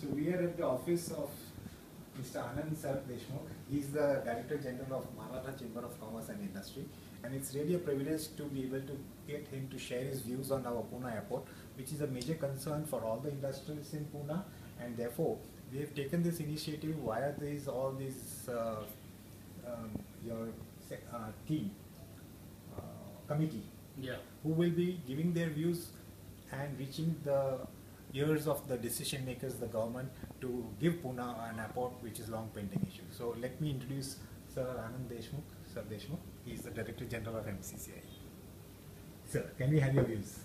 So we are at the office of Mr. Anand Sirdeshmukh. He is the Director General of Mharatta Chamber of Commerce and Industry, and it's really a privilege to be able to get him to share his views on our Pune airport, which is a major concern for all the industries in Pune, and therefore we have taken this initiative via all these team committee, who will be giving their views and reaching the ears of the decision makers, the government, to give Pune an airport which is long pending issue. So let me introduce Sir Anand Sirdeshmukh. He is the Director General of MCCIA. Sir, can we have your views?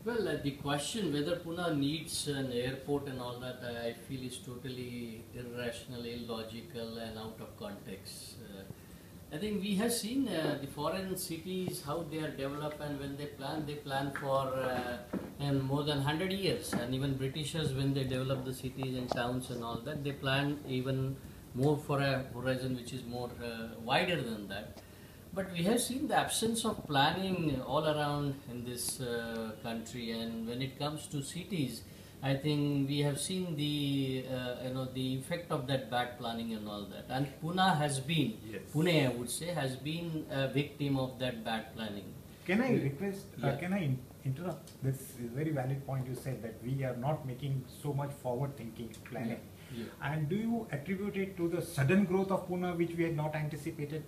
Well, the question whether Pune needs an airport and all that, I feel is totally irrational, illogical and out of context. I think we have seen the foreign cities, how they are developed, and when they plan for more than 100 years. And even Britishers, when they develop the cities and towns and all that, they plan even more for a horizon which is more wider than that. But we have seen the absence of planning all around in this country, and when it comes to cities, I think we have seen the the effect of that bad planning and all that. And Pune has been, Pune I would say, has been a victim of that bad planning. Can I request? Can I interrupt? This is a very valid point. You said that we are not making so much forward-thinking planning. And do you attribute it to the sudden growth of Pune, which we had not anticipated?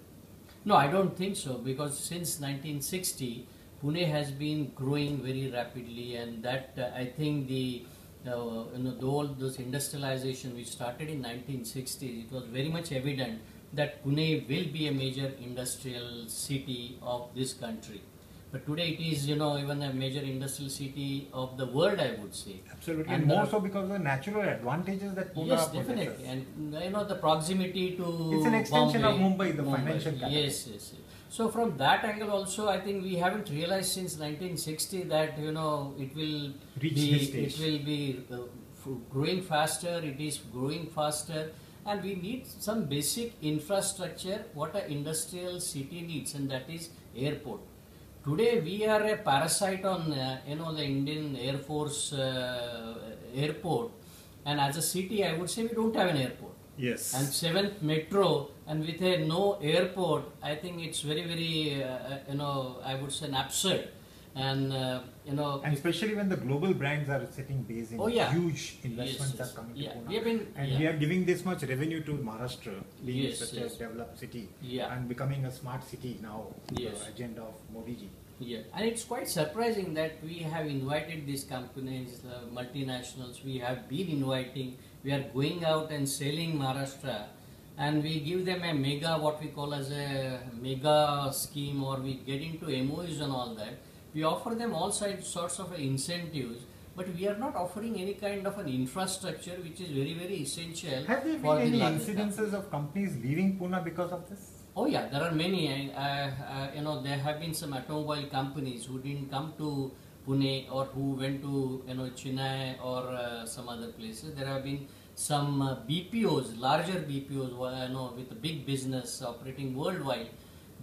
No, I don't think so, because since 1960, Pune has been growing very rapidly, and that I think all those industrialization which started in 1960, it was very much evident that Pune will be a major industrial city of this country. But today it is, even a major industrial city of the world, I would say. Absolutely, and more so because of the natural advantages that Pune possesses. Yes, definitely, and the proximity to it's an extension Bombay, of Mumbai, the financial capital. Yes. So from that angle also, I think we haven't realized since 1960 that it will be growing faster. It is growing faster, and we need some basic infrastructure what an industrial city needs, and that is airport. Today we are a parasite on the Indian Air Force airport, and as a city I would say we don't have an airport. Yes. And 7th metro, and with a no airport, I think it's very, very I would say an absurd. And and especially when the global brands are setting base in huge investments are coming to Pune, we are giving this much revenue to Maharashtra, being such a developed city and becoming a smart city now, the agenda of Modi ji. Yeah, and it's quite surprising that we have invited these companies, multinationals. We have been inviting. We are going out and selling Maharashtra, and we give them a mega, what we call as a mega scheme, or we get into MOUs and all that. We offer them all sorts of incentives, but we are not offering any kind of an infrastructure which is very, very essential. Have there been any incidences of companies leaving Pune because of this? Oh yeah, there are many. There have been some automobile companies who didn't come to Pune, or who went to Chennai or some other places. There have been some BPOs, larger BPOs, with a big business operating worldwide.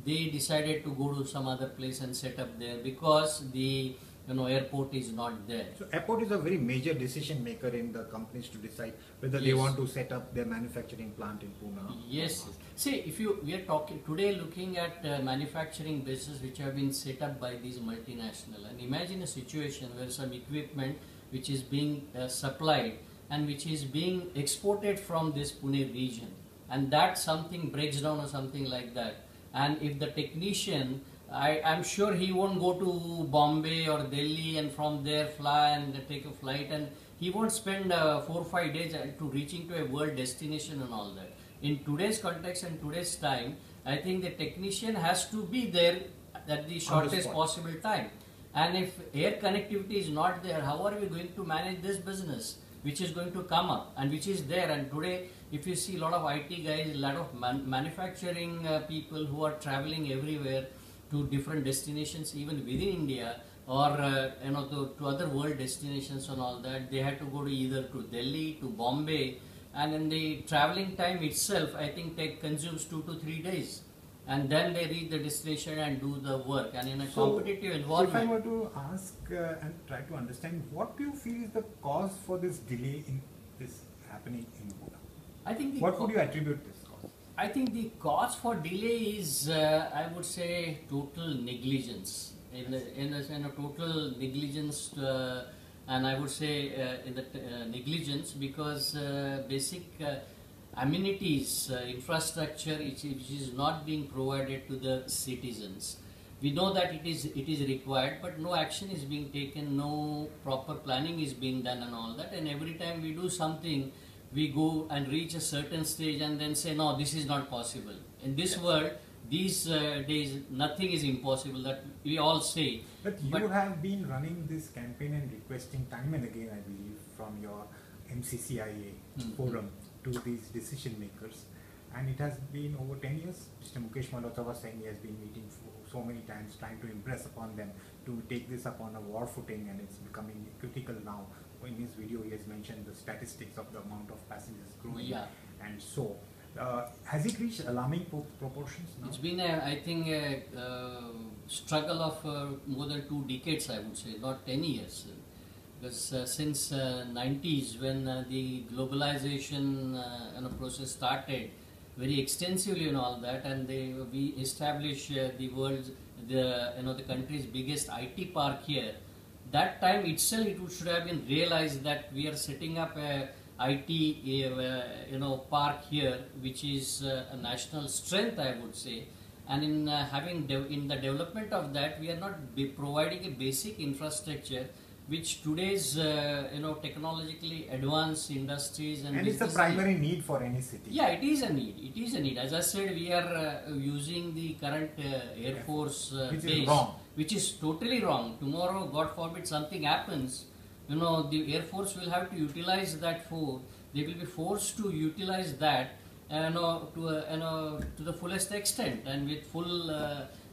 They decided to go to some other place and set up there because the airport is not there. So airport is a very major decision maker in the companies to decide whether they want to set up their manufacturing plant in Pune. Yes. See, we are talking today, looking at manufacturing bases which have been set up by these multinational, and imagine a situation where some equipment which is being supplied and which is being exported from this Pune region, and that something breaks down or something like that. And if the technician, I'm sure he won't go to Bombay or Delhi and from there fly and take a flight, and he won't spend 4 or 5 days to reaching to a world destination and all that. In today's context and today's time, I think the technician has to be there at the shortest possible time. And if air connectivity is not there, how are we going to manage this business which is going to come up and which is there? And today, if you see a lot of IT guys, a lot of manufacturing people who are traveling everywhere to different destinations, even within India, or to other world destinations and all that, they had to go to either to Delhi, to Bombay, and in the traveling time itself, I think consumes 2 to 3 days. And then they reach the destination and do the work. And in a competitive environment. If I were to ask and try to understand, what do you feel is the cause for this delay in this happening in Pune? I think what would you attribute this cause? I think the cause for delay is, I would say, total negligence. In a total negligence, and I would say in the negligence, because basic amenities, infrastructure, which is not being provided to the citizens. We know that it is required, but no action is being taken, no proper planning is being done and all that. And every time we do something, we go and reach a certain stage and then say, no, this is not possible. In this world, these days, nothing is impossible, that we all say. But you have been running this campaign and requesting time and again, I believe, from your MCCIA forum to these decision makers. And it has been over 10 years. Mr. Mharatta was saying he has been meeting so many times, trying to impress upon them to take this upon a war footing, and it's becoming critical now. In his video, he has mentioned the statistics of the amount of passengers growing, and so. Has it reached alarming proportions now? It's been, I think, a struggle of more than 2 decades, I would say, not 10 years. Because since 90s, when the globalization process started very extensively and all that, and we established the world's, the country's biggest IT park here. That time itself, it should have been realized that we are setting up a IT park here, which is a national strength, I would say. And in in the development of that, we are not providing a basic infrastructure, which today's technologically advanced industries and it's a primary need for any city. Yeah, it is a need. It is a need. As I said, we are using the current Air Force which base, is wrong. Which is totally wrong. Tomorrow, God forbid, something happens. The Air Force will have to utilize that they will be forced to utilize that to the fullest extent and with full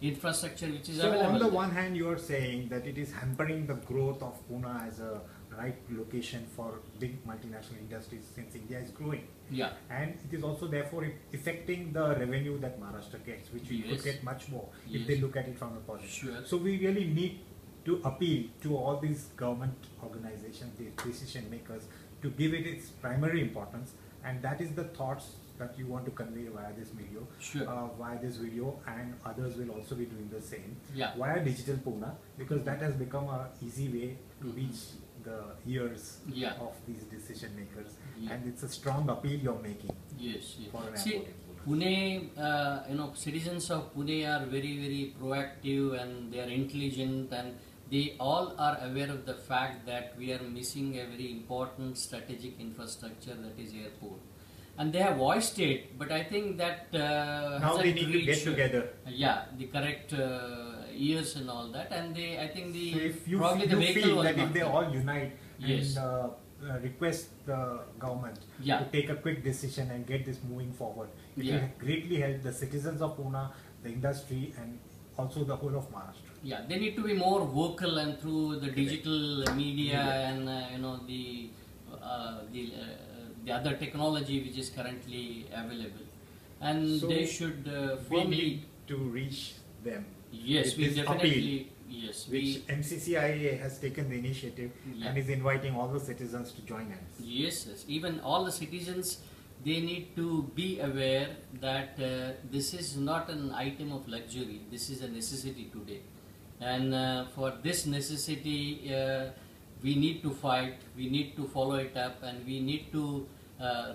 infrastructure which is available. So on the one hand, you are saying that it is hampering the growth of Pune as a right location for big multinational industries, since India is growing. Yeah. And it is also therefore affecting the revenue that Maharashtra gets, which we could get much more if they look at it from a positive. Sure. So we really need to appeal to all these government organizations, these decision makers, to give it its primary importance, and that is the thoughts that you want to convey via this video. Sure. Via this video, and others will also be doing the same. Yeah. Via Digital Pune, because that has become an easy way to reach the ears of these decision makers, and it's a strong appeal you're making. Yes. For an See, Pune, citizens of Pune are very, very proactive, and they are intelligent, and they all are aware of the fact that we are missing a very important strategic infrastructure, that is airport. And they have voiced it, but I think that now they need to get together. The correct years and all that, and I think so if you feel that if they all unite and request the government to take a quick decision and get this moving forward, it will greatly help the citizens of Pune, the industry, and also the whole of Maharashtra. Yeah, they need to be more vocal, and through the digital media and the other technology which is currently available, and so they should we need to reach them. Yes, we definitely. Yes, which MCCIA has taken the initiative and is inviting all the citizens to join us. Yes, even all the citizens, they need to be aware that this is not an item of luxury. This is a necessity today, and for this necessity, we need to fight. We need to follow it up, and we need to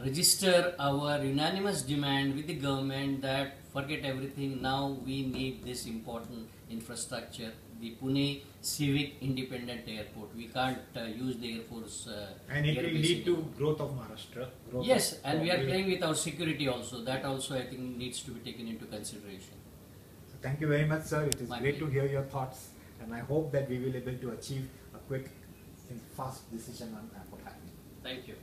register our unanimous demand with the government that forget everything. Now we need this important infrastructure, the Pune Civic Independent Airport. We can't use the Air Force. And it will lead to growth of Maharashtra. Yes, and we are playing with our security also. That also, I think, needs to be taken into consideration. So thank you very much, sir. It is great to hear your thoughts, and I hope that we will be able to achieve a quick and fast decision on what happening. Thank you.